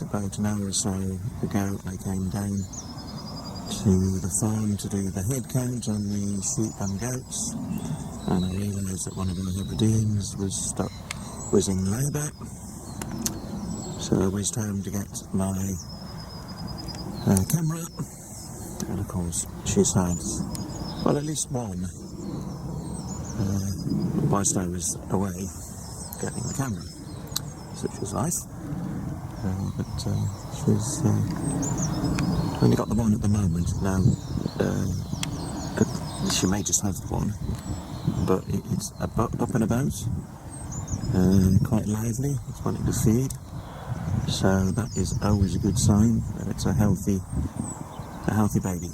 about an hour or so ago I came down to the farm to do the head count on the sheep and goats, and I realised that one of our Hebrideans was in labour, so I whizzed home to get my camera, and of course she's had, well, at least one whilst I was away getting the camera, so which was nice. But she's only got the one at the moment. Now, she may just have the one, but it's up and about, quite lively, it's wanting to feed, so that is always a good sign that it's a healthy baby.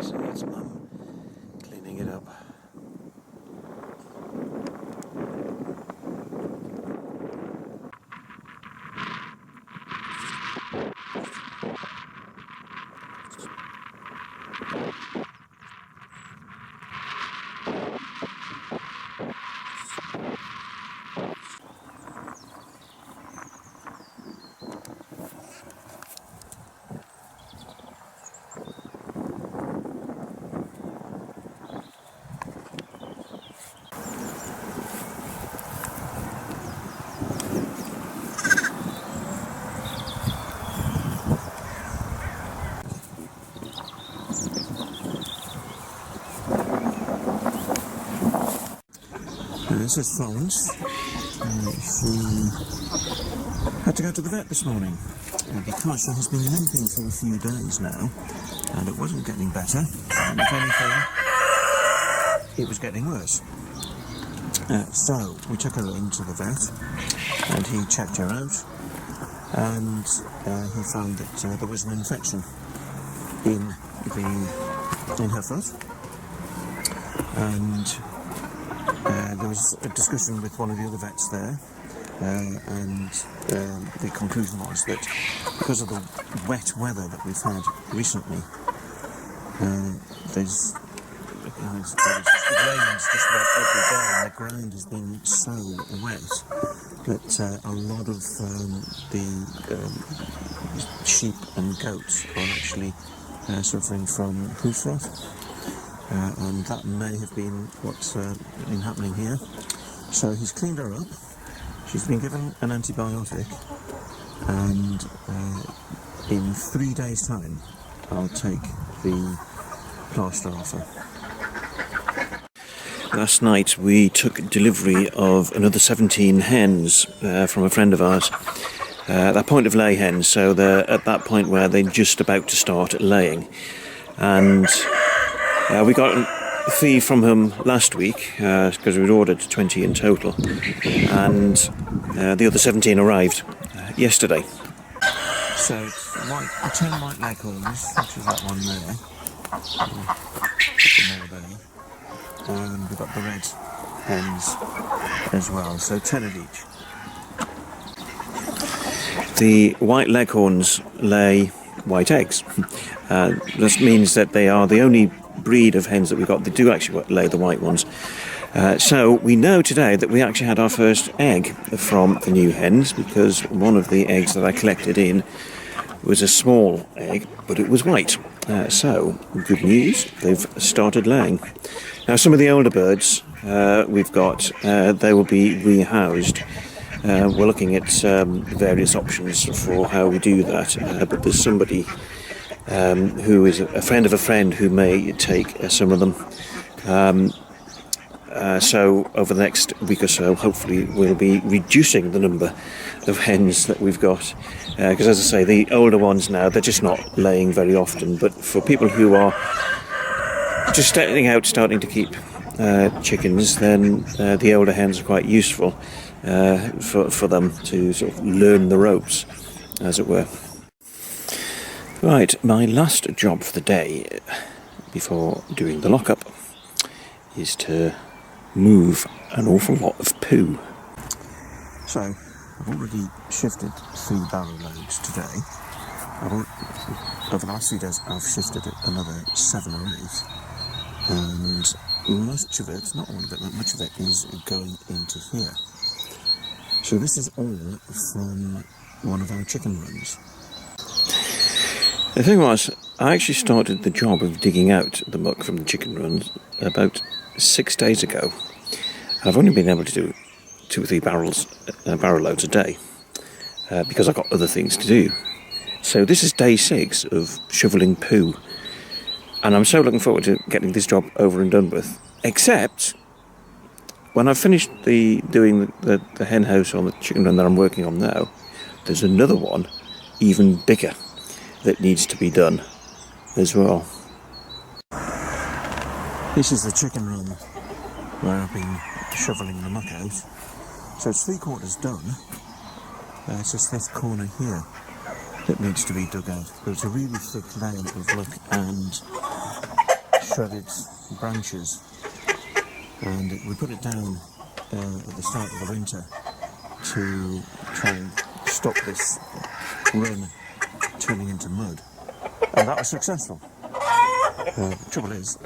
So that's Mum cleaning it up. This is Florence. She had to go to the vet this morning because she has been limping for a few days now, and it wasn't getting better, and if anything, it was getting worse. So we took her into the vet, and he checked her out, and he found that there was an infection in her foot, and there was a discussion with one of the other vets there, and the conclusion was that because of the wet weather that we've had recently, it rains just about every day, and the ground has been so wet that a lot of the sheep and goats are actually suffering from hoof rot. And that may have been what's been happening here. So he's cleaned her up, she's been given an antibiotic, and in 3 days' time I'll take the plaster off her. Last night we took delivery of another 17 hens from a friend of ours. They're point of lay hens, so they're at that point where they're just about to start laying. And we got a fee from him last week because we'd ordered 20 in total, and the other 17 arrived yesterday. So the 10 white leghorns, which is that one there, more there, and we've got the red hens as well, so 10 of each. The white leghorns lay white eggs. This means that they are the only breed of hens that we've got. They do actually lay the white ones. So we know today that we actually had our first egg from the new hens, because one of the eggs that I collected in was a small egg, but it was white. So good news, they've started laying. Now some of the older birds we've got, they will be rehoused. We're looking at various options for how we do that, but there's somebody who is a friend of a friend who may take some of them. So over the next week or so, hopefully we'll be reducing the number of hens that we've got. Because as I say, the older ones now, they're just not laying very often. But for people who are just starting to keep chickens, then the older hens are quite useful for them to sort of learn the ropes, as it were. Right, my last job for the day before doing the lockup is to move an awful lot of poo. So, I've already shifted 3 barrow loads today. Over the last few days I've shifted another 7 or 8, and much of it, not all of it, but much of it is going into here. So this is all from one of our chicken runs. The thing was, I actually started the job of digging out the muck from the chicken runs about 6 days ago. I've only been able to do 2 or 3 barrow loads a day because I've got other things to do. So this is day 6 of shoveling poo, and I'm so looking forward to getting this job over and done with. Except when I've finished doing the hen house on the chicken run that I'm working on now, there's another one even bigger that needs to be done as well. This is the chicken run where I've been shoveling the muck out. So it's 3/4 done. It's just this corner here that needs to be dug out. But it's a really thick layer of muck and shredded branches. And we put it down at the start of the winter to try and stop this run turning into mud, and that was successful. The trouble is,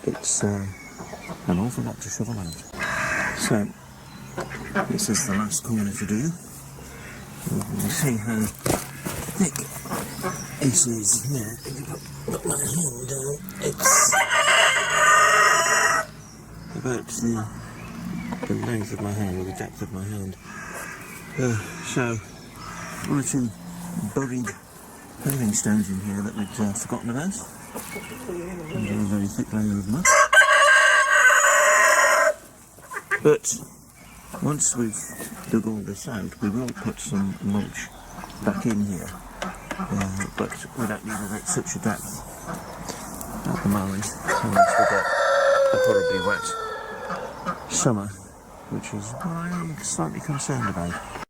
it's an awful lot to shovel out. So, this is the last corner to do. You see how thick this is here. Put my hand down. It's about the length of my hand, or the depth of my hand. So, 1 or 2 buried paving stones in here that we'd forgotten about. And a very thick layer of muck. But once we've dug all this out, we will put some mulch back in here. But we don't need it at such a depth at the moment, unless we get a horribly wet summer, which is what I am slightly concerned about.